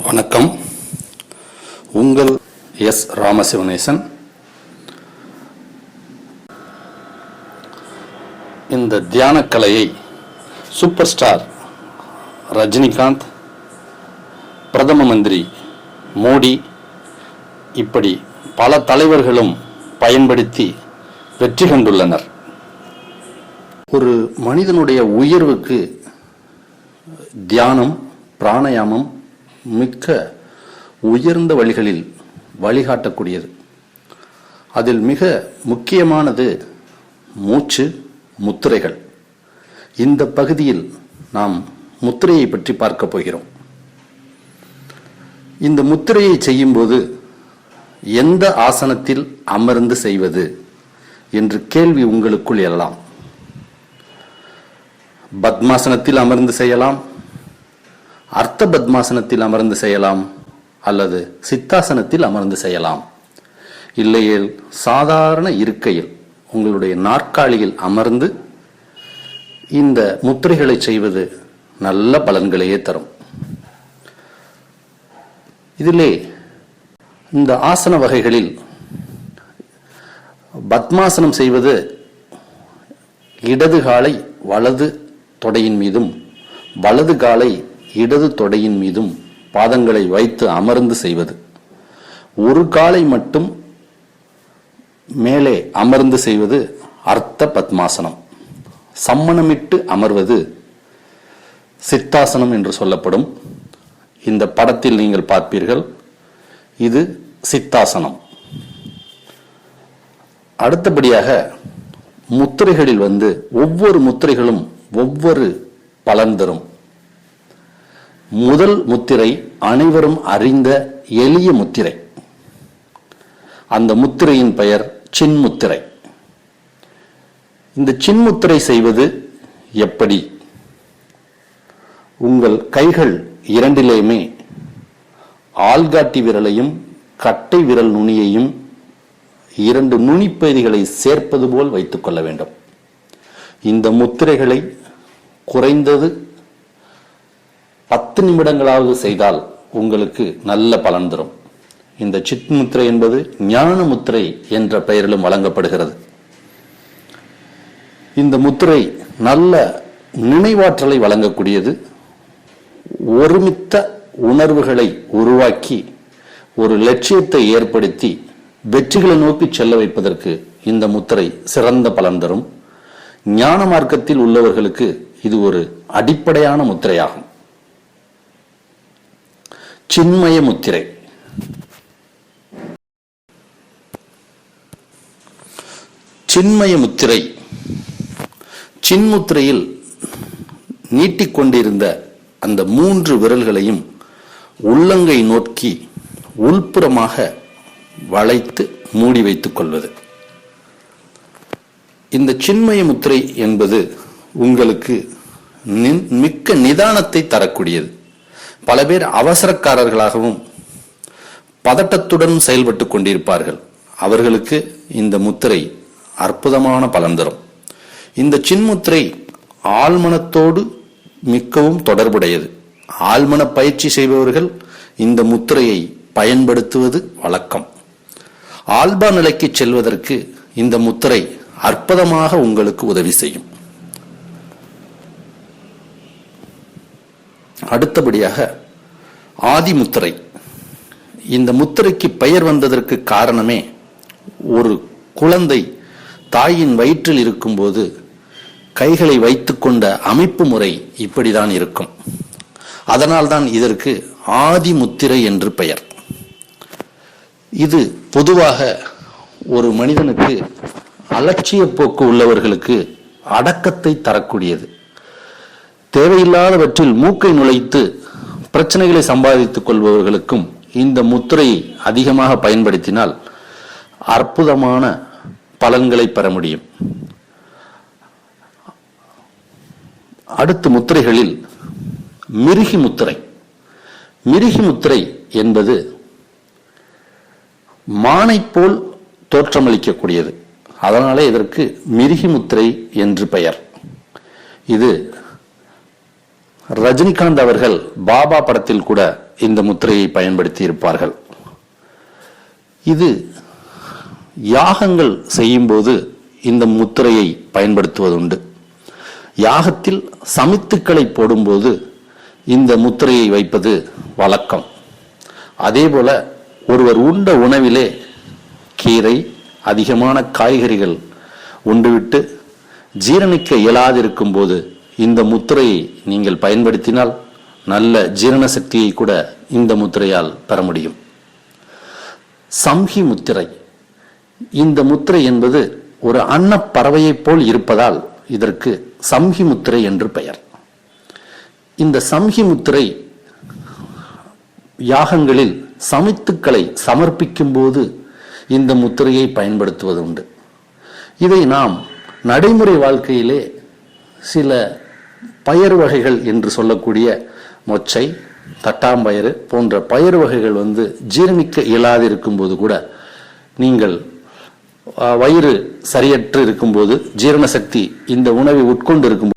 வணக்கம். உங்கள் எஸ். ராமசிவனேசன். இந்த தியானக்கலையை சூப்பர் ஸ்டார் ரஜினிகாந்த், பிரதம மந்திரி மோடி, இப்படி பல தலைவர்களும் பயன்படுத்தி வெற்றி கண்டுள்ளனர். ஒரு மனிதனுடைய உயர்வுக்கு தியானம், பிராணாயாமம் மிக்க உயர்ந்த வழிகளில் வழிகாட்டக்கூடியது. அதில் மிக முக்கியமானது மூச்சு, முத்திரைகள். இந்த பகுதியில் நாம் முத்திரையை பற்றி பார்க்க போகிறோம். இந்த முத்திரையை செய்யும்போது எந்த ஆசனத்தில் அமர்ந்து செய்வது என்று கேள்வி உங்களுக்குள் எழலாம். பத்மாசனத்தில் அமர்ந்து செய்யலாம், அர்த்த பத்மாசனத்தில் அமர்ந்து செய்யலாம், அல்லது சித்தாசனத்தில் அமர்ந்து செய்யலாம். இல்லையேல் சாதாரண இருக்கையில் உங்களுடைய நாற்காலியில் அமர்ந்து இந்த முத்திரைகளை செய்வது நல்ல பலன்களையே தரும். இதிலே இந்த ஆசன வகைகளில் பத்மாசனம் செய்வது இடது காலை வலது தொடையின் மீதும் வலது காலை இடது தொடையின் மீதும் பாதங்களை வைத்து அமர்ந்து செய்வது. ஒரு காலை மட்டும் மேலே அமர்ந்து செய்வது அர்த்த பத்மாசனம். சம்மணமிட்டு அமர்வது சித்தாசனம் என்று சொல்லப்படும். இந்த படத்தில் நீங்கள் பார்ப்பீர்கள், இது சித்தாசனம். அடுத்தபடியாக முத்திரைகளில் ஒவ்வொரு முத்திரைகளும் ஒவ்வொரு பலன் தரும். முதல் முத்திரை அனைவரும் அறிந்த எளிய முத்திரை. அந்த முத்திரையின் பெயர் சின்முத்திரை. இந்த சின்முத்திரை செய்வது எப்படி? உங்கள் கைகள் இரண்டிலேயுமே ஆள்காட்டி விரலையும் கட்டை விரல் நுனியையும் இரண்டு நுனிப்பகுதிகளை சேர்ப்பது போல் வைத்துக் கொள்ள வேண்டும். இந்த முத்திரைகளை குறைந்தது 10 நிமிடங்களாவது செய்தால் உங்களுக்கு நல்ல பலன் தரும். இந்த சித் முத்திரை என்பது ஞான முத்திரை என்ற பெயரிலும் வழங்கப்படுகிறது. இந்த முத்திரை நல்ல நினைவாற்றலை வழங்கக்கூடியது. ஒருமித்த உணர்வுகளை உருவாக்கி ஒரு லட்சியத்தை ஏற்படுத்தி வெற்றிகளை நோக்கி செல்ல வைப்பதற்கு இந்த முத்திரை சிறந்த பலன் தரும். ஞான மார்க்கத்தில் உள்ளவர்களுக்கு இது ஒரு அடிப்படையான முத்திரையாகும். சின்மய முத்திரை. சின்மய முத்திரை. சின்முத்திரையில் நீட்டிக்கொண்டிருந்த அந்த 3 விரல்களையும் உள்ளங்கை நோக்கி உள்புறமாக வளைத்து மூடி வைத்துக் கொள்வது. இந்த சின்மய முத்திரை என்பது உங்களுக்கு மிக்க நிதானத்தை தரக்கூடியது. பல பேர் அவசரக்காரர்களாகவும் பதட்டத்துடன் செயல்பட்டு கொண்டிருப்பார்கள். அவர்களுக்கு இந்த முத்திரை அற்புதமான பலன் தரும். இந்த சின்முத்திரை ஆழ்மனத்தோடு மிகவும் தொடர்புடையது. ஆழ்மன பயிற்சி செய்பவர்கள் இந்த முத்திரையை பயன்படுத்துவது வழக்கம். ஆல்பா நிலைக்கு செல்வதற்கு இந்த முத்திரை அற்புதமாக உங்களுக்கு உதவி செய்யும். அடுத்தபடியாக ஆதி முத்திரை. இந்த முத்திரைக்கு பெயர் வந்ததற்கு காரணமே, ஒரு குழந்தை தாயின் வயிற்றில் இருக்கும்போது கைகளை வைத்துக்கொண்ட அமைப்பு முறை இப்படிதான் இருக்கும். அதனால்தான் இதற்கு ஆதி முத்திரை என்று பெயர். இது பொதுவாக ஒரு மனிதனுக்கு அலட்சிய போக்கு உள்ளவர்களுக்கு அடக்கத்தை தரக்கூடியது. தேவையில்லாதவற்றில் மூக்கை நுழைத்து பிரச்சனைகளை சம்பாதித்துக் கொள்பவர்களுக்கும் இந்த முத்திரையை அதிகமாக பயன்படுத்தினால் அற்புதமான பலன்களை பெற முடியும். அடுத்த முத்திரைகளில் மிருகி முத்திரை. மிருகி முத்திரை என்பது மானை போல் தோற்றமளிக்கக்கூடியது. அதனாலே இதற்கு மிருகி முத்திரை என்று பெயர். இது ரஜினிகாந்த் அவர்கள் பாபா படத்தில் கூட இந்த முத்திரையை பயன்படுத்தி இருப்பார்கள். இது யாகங்கள் செய்யும் போது இந்த முத்திரையை பயன்படுத்துவதுண்டு. யாகத்தில் சமித்துக்களை போடும்போது இந்த முத்திரையை வைப்பது வழக்கம். அதேபோல ஒருவர் உண்ட உணவிலே கீரை, அதிகமான காய்கறிகள் உண்டுவிட்டு ஜீரணிக்க இயலாதிருக்கும் போது இந்த முத்திரையை நீங்கள் பயன்படுத்தினால் நல்ல ஜீரண சக்தியை கூட இந்த முத்திரையால் பெற முடியும். சம்ஹி முத்திரை. இந்த முத்திரை என்பது ஒரு அன்னப்பறவையைப் போல் இருப்பதால் இதற்கு சம்ஹி முத்திரை என்று பெயர். இந்த சம்ஹி முத்திரை யாகங்களில் சமித்துக்களை சமர்ப்பிக்கும் போது இந்த முத்திரையை பயன்படுத்துவது உண்டு. இதை நாம் நடைமுறை வாழ்க்கையிலே சில பயறு வகைகள் என்று சொல்லக்கூடிய மொச்சை, தட்டாம்பயிறு போன்ற பயறு வகைகள் ஜீரணிக்க இயலாது இருக்கும்போது கூட நீங்கள் வயிறு சரியற்று இருக்கும்போது ஜீரண சக்தி இந்த உணவை உட்கொண்டு இருக்கும்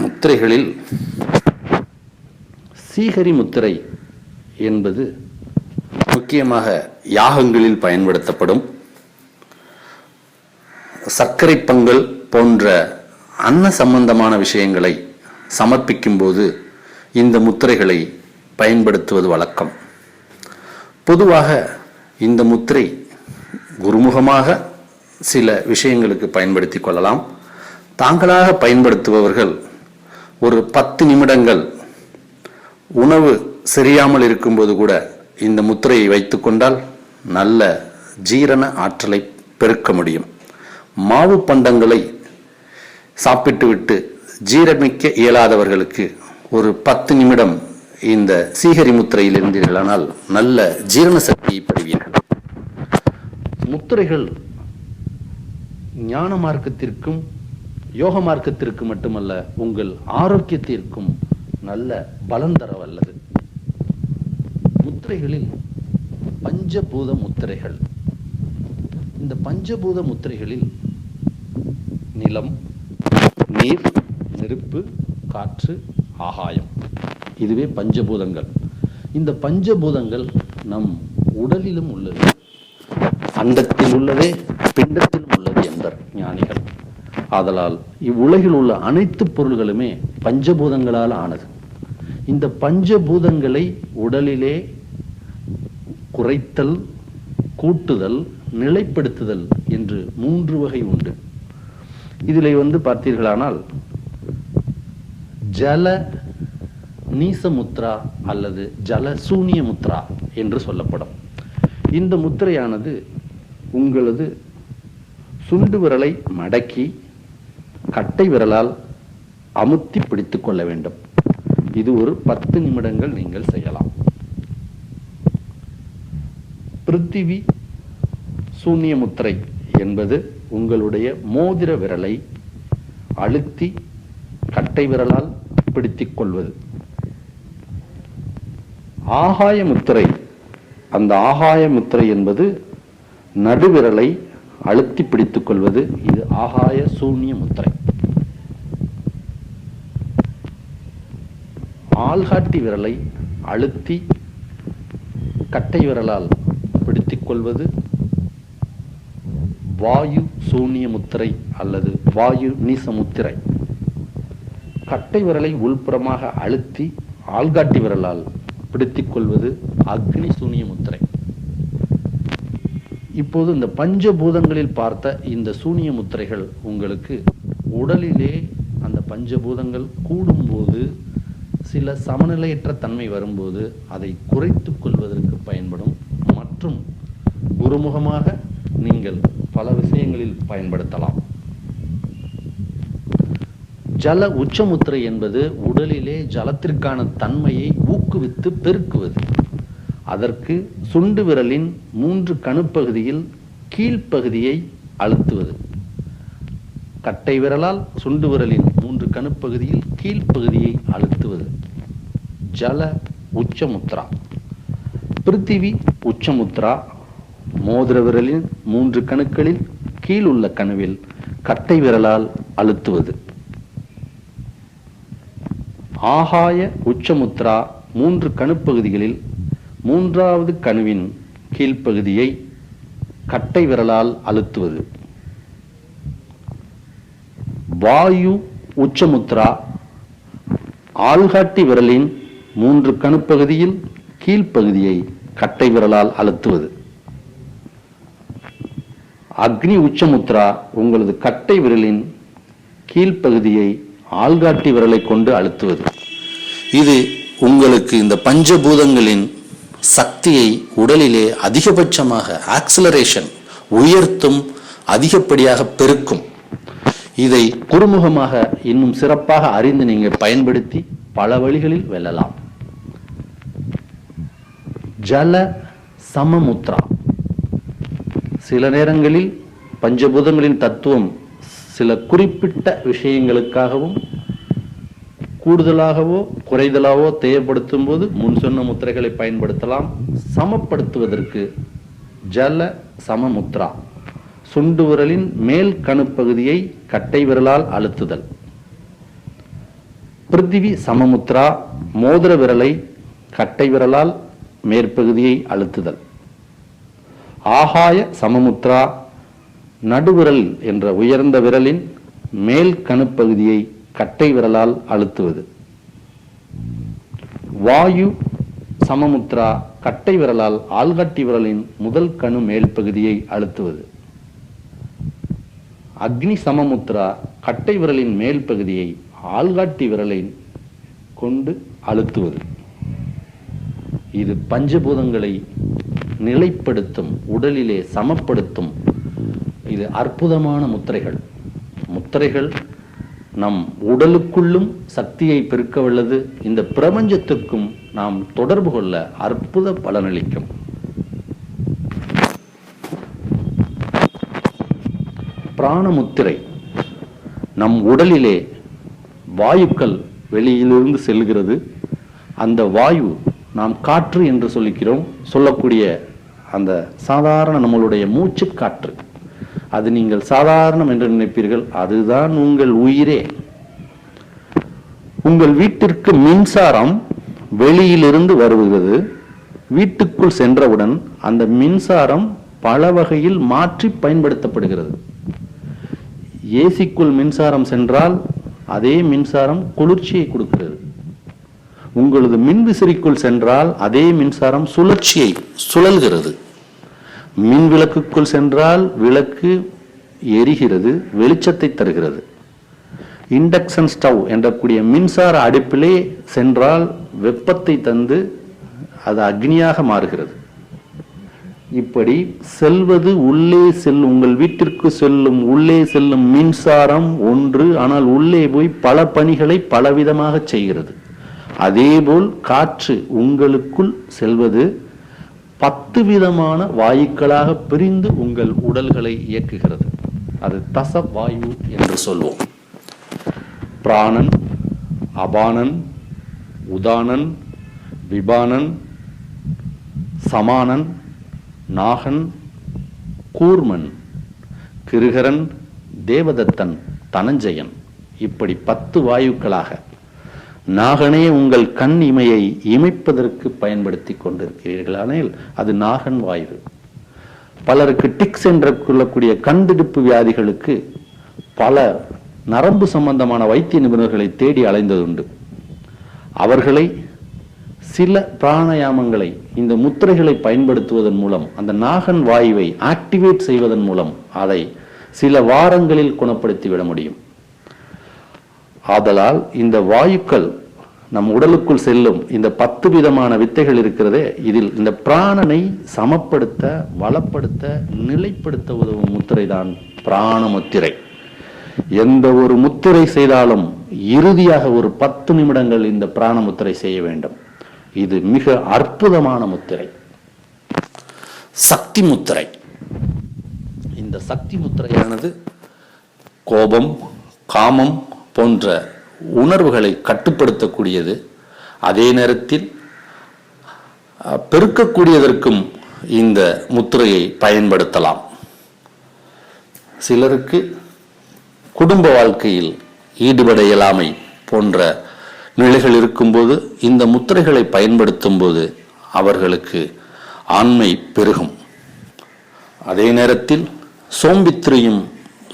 முத்திரைகளில் சீகரி முத்திரை என்பது முக்கியமாக யாகங்களில் பயன்படுத்தப்படும். சர்க்கரை பொங்கல் போன்ற அன்ன சம்பந்தமான விஷயங்களை சமர்ப்பிக்கும் போது இந்த முத்திரைகளை பயன்படுத்துவது வழக்கம். பொதுவாக இந்த முத்திரை குருமுகமாக சில விஷயங்களுக்கு பயன்படுத்தி கொள்ளலாம். தாங்களாக பயன்படுத்துபவர்கள் ஒரு 10 நிமிடங்கள் உணவு சரியாமல் இருக்கும்போது கூட இந்த முத்திரையை வைத்து கொண்டால் நல்ல ஜீரண ஆற்றலை பெருக்க முடியும். மாவு பண்டங்களை சாப்பிட்டுவிட்டு ஜீரணிக்க இயலாதவர்களுக்கு ஒரு 10 நிமிடம் இந்த சீகரி முத்திரையில் இருந்தீர்களானால் நல்ல ஜீரண சக்தியை பெறுவீர்கள். முத்திரைகள் ஞான மார்க்கத்திற்கும் யோக மார்க்கத்திற்கு மட்டுமல்ல, உங்கள் ஆரோக்கியத்திற்கும் நல்ல பலன் தர வல்லது. முத்திரைகளில் பஞ்சபூத முத்திரைகள். இந்த பஞ்சபூத முத்திரைகளில் நிலம், நீர், நெருப்பு, காற்று, ஆகாயம், இதுவே பஞ்சபூதங்கள். இந்த பஞ்சபூதங்கள் நம் உடலிலும் உள்ளது, அண்டத்தில் உள்ளதே பிண்டத்திலும் உள்ளது என்பர் ஞானிகள். ஆதலால் இவ்வுலகில் உள்ள அனைத்து பொருள்களுமே பஞ்சபூதங்களால் ஆனது. இந்த பஞ்சபூதங்களை உடலிலே குறைத்தல், கூட்டுதல், நிலைப்படுத்துதல் என்று 3 வகை உண்டு. இதிலே பார்த்தீர்களானால் ஜல நீசமுத்ரா அல்லது ஜல சூனிய முத்ரா என்று சொல்லப்படும். இந்த முத்திரையானது உங்களது சுண்டு விரலை மடக்கி கட்டை விரலால் அமுத்தி பிடித்துக் கொள்ள வேண்டும். இது ஒரு 10 நிமிடங்கள் நீங்கள் செய்யலாம். பிருத்திவி சூன்ய முத்திரை என்பது உங்களுடைய மோதிர விரலை அழுத்தி கட்டை விரலால் பிடித்துக் கொள்வது. ஆகாய முத்திரை. அந்த ஆகாய முத்திரை என்பது நடுவிரலை அழுத்தி பிடித்துக் கொள்வது. இது ஆகாய சூன்ய முத்திரை. ஆள்காட்டி விரலை அழுத்தி கட்டை விரலால் பிடித்துக் கொள்வது வாயு சூன்ய முத்திரை அல்லது வாயு நீச முத்திரை. கட்டை விரலை உள்புறமாக அழுத்தி ஆள்காட்டி விரலால் பிடித்துக் கொள்வது அக்னி சூன்ய முத்திரை. இப்போது இந்த பஞ்சபூதங்களில் பார்த்த இந்த சூன்ய முத்திரைகள் உங்களுக்கு உடலிலே அந்த பஞ்சபூதங்கள் கூடும்போது, சில சமநிலையற்ற தன்மை வரும்போது அதை குறைத்துக் கொள்வதற்கு பயன்படும். மற்றும் குருமுகமாக நீங்கள் பல விஷயங்களில் பயன்படுத்தலாம். ஜல உச்சமுத்திரை என்பது உடலிலே ஜலத்திற்கான தன்மையை ஊக்குவித்து பெருக்குவது. அதற்கு சுண்டு விரலின் 3 கணுப்பகுதியில் கீழ்ப்பகுதியை அழுத்துவது. கட்டை விரலால் சுண்டு விரலின் 3 கணுப்பகுதியில் கீழ்ப்பகுதியை அழுத்துவது ஜல உச்சமுத்ரா. பிருத்திவி உச்சமுத்ரா மோதிர விரலின் 3 கணுக்களில் கீழ் உள்ள கணுவில் கட்டை விரலால் அழுத்துவது. ஆகாய உச்சமுத்ரா 3 கணுப்பகுதிகளில் 3வது கணுவின் கீழ்ப்பகுதியை கட்டை விரலால் அழுத்துவது. வாயு உச்சமுத்ரா ஆள்காட்டி விரலின் 3 கணுப்பகுதியில் கீழ்ப்பகுதியை கட்டை விரலால் அழுத்துவது. அக்னி உச்சமுத்ரா உங்களது கட்டை விரலின் கீழ்ப்பகுதியை ஆள்காட்டி விரலை கொண்டு அழுத்துவது. இது உங்களுக்கு இந்த பஞ்சபூதங்களின் சக்தியை உடலிலே அதிகபட்சமாக ஆக்சிலரேஷன் உயர்த்தும், அதிகப்படியாக பெருக்கும். இதை குறுமுகமாக இன்னும் சிறப்பாக அறிந்து நீங்கள் பயன்படுத்தி பல வழிகளில் வெல்லலாம். ஜல சமமுத்ரா. சில நேரங்களில் பஞ்சபூதங்களின் தத்துவம் சில குறிப்பிட்ட விஷயங்களுக்காகவும் கூடுதலாகவோ குறைதலாகவோ தேவைப்படுத்தும் போது முன் சொன்ன முத்திரைகளை பயன்படுத்தலாம். சமப்படுத்துவதற்கு ஜல சமமுத்ரா. சுண்டு விரலின் மேல் கணுப்பகுதியை கட்டை விரலால் அழுத்துதல். பிருத்திவி சமமுத்ரா மோதிர விரலை கட்டை விரலால் மேற்பகுதியை அழுத்துதல். ஆகாய சமமுத்ரா நடுவிரல் என்ற உயர்ந்த விரலின் மேல் கணுப்பகுதியை கட்டை விரலால் அழுத்துவது. வாயு சமமுத்ரா கட்டை விரலால் ஆள்காட்டி விரலின் முதல் கணு மேல் பகுதியை அழுத்துவது. அக்னி சமமுத்ரா கட்டை விரலின் மேல் பகுதியை ஆள்காட்டி விரலை கொண்டு அழுத்துவது. இது பஞ்சபூதங்களை நிலைப்படுத்தும், உடலிலே சமப்படுத்தும். இது அற்புதமான முத்திரைகள். முத்திரைகள் நம் உடலுக்குள்ளும் சக்தியை பெருக்க வல்லது. இந்த பிரபஞ்சத்திற்கும் நாம் தொடர்பு கொள்ள அற்புத பலனளிக்கும். பிராணமுத்திரை. நம் உடலிலே வாயுக்கள் வெளியிலிருந்து செல்கிறது. அந்த வாயு நாம் காற்று என்று சொல்லக்கூடிய அந்த சாதாரண நம்மளுடைய மூச்சு காற்று, அது நீங்கள் சாதாரணம் என்று நினைப்பீர்கள். அதுதான் உங்கள் உயிரே. உங்கள் வீட்டிற்கு மின்சாரம் வெளியிலிருந்து வருகிறது. வீட்டுக்குள் சென்றவுடன் அந்த மின்சாரம் பல வகையில் மாற்றி பயன்படுத்தப்படுகிறது. ஏசிக்குள் மின்சாரம் சென்றால் அதே மின்சாரம் குளிர்ச்சியை கொடுக்கிறது. உங்களது மின்விசிறிக்குள் சென்றால் அதே மின்சாரம் சுழற்சியை சுழல்கிறது. மின் விளக்குக்குள் சென்றால் விளக்கு எரிகிறது, வெளிச்சத்தை தருகிறது. இண்டக்ஷன் ஸ்டவ் என்றக்கூடிய மின்சார அடுப்பிலே சென்றால் வெப்பத்தை தந்து அது அக்னியாக மாறுகிறது. இப்படி செல்வது உள்ளே செல்லும், உங்கள் வீட்டிற்கு செல்லும் உள்ளே செல்லும் மின்சாரம் ஒன்று, ஆனால் உள்ளே போய் பல பணிகளை பலவிதமாக செய்கிறது. அதேபோல் காற்று உங்களுக்குள் செல்வது 10 விதமான வாயுக்களாக பிரிந்து உங்கள் உடல்களை இயக்குகிறது. அது தச வாயு என்று சொல்வோம். பிராணன், அபானன், உதானன், விபானன், சமானன், நாகன், கூர்மன், கிருகரன், தேவதத்தன், தனஞ்சயன். இப்படி 10 வாயுக்களாக. நாகனே உங்கள் கண் இமையை இமைப்பதற்கு பயன்படுத்தி கொண்டிருக்கிறீர்களானால் அது நாகன் வாயு. பலருக்கு டிக்ஸ் என்று கொள்ளக்கூடிய கண்திடுப்பு வியாதிகளுக்கு பல நரம்பு சம்பந்தமான வைத்திய நிபுணர்களை தேடி அலைந்ததுண்டு. அவர்களை சில பிராணாயாமங்களை, இந்த முத்திரைகளை பயன்படுத்துவதன் மூலம் அந்த நாகன் வாயுவை ஆக்டிவேட் செய்வதன் மூலம் அதை சில வாரங்களில் குணப்படுத்தி விட முடியும். ஆதலால் இந்த வாயுக்கள் நம் உடலுக்குள் செல்லும் இந்த 10 விதமான வித்தைகள் இருக்கிறதே, இதில் இந்த பிராணனை சமப்படுத்த, வளப்படுத்த, நிலைப்படுத்த உதவும் முத்திரை தான் பிராண முத்திரை. எந்த ஒரு முத்திரை செய்தாலும் இறுதியாக ஒரு 10 நிமிடங்கள் இந்த பிராண முத்திரை செய்ய வேண்டும். இது மிக அற்புதமான முத்திரை. சக்தி முத்திரை. இந்த சக்தி முத்திரையானது கோபம், காமம் போன்ற உணர்வுகளை கட்டுப்படுத்தக்கூடியது. அதே நேரத்தில் பெருக்கக்கூடியதற்கும் இந்த முத்திரையை பயன்படுத்தலாம். சிலருக்கு குடும்ப வாழ்க்கையில் ஈடுபட இயலாமை போன்ற நிலைகள் இருக்கும்போது இந்த முத்திரைகளை பயன்படுத்தும் போது அவர்களுக்கு ஆண்மை பெருகும். அதே நேரத்தில் சோம்பித்திரியும்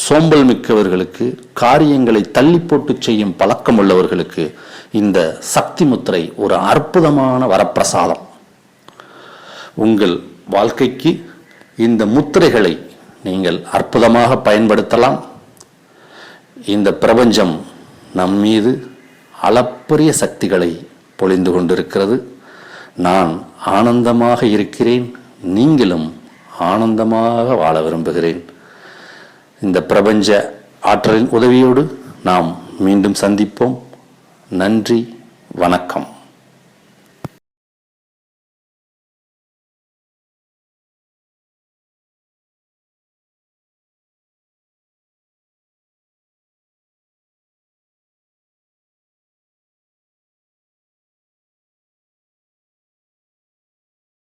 சோம்பல் மிக்கவர்களுக்கு, காரியங்களை தள்ளி போட்டு செய்யும் பழக்கம் உள்ளவர்களுக்கு இந்த சக்தி முத்திரை ஒரு அற்புதமான வரப்பிரசாதம். உங்கள் வாழ்க்கைக்கு இந்த முத்திரைகளை நீங்கள் அற்புதமாக பயன்படுத்தலாம். இந்த பிரபஞ்சம் நம் மீது அளப்பரிய சக்திகளை பொழிந்து கொண்டிருக்கிறது. நான் ஆனந்தமாக இருக்கிறேன், நீங்களும் ஆனந்தமாக வாழ விரும்புகிறேன். இந்த பிரபஞ்ச ஆற்றலின் உதவியோடு நாம் மீண்டும் சந்திப்போம். நன்றி, வணக்கம்.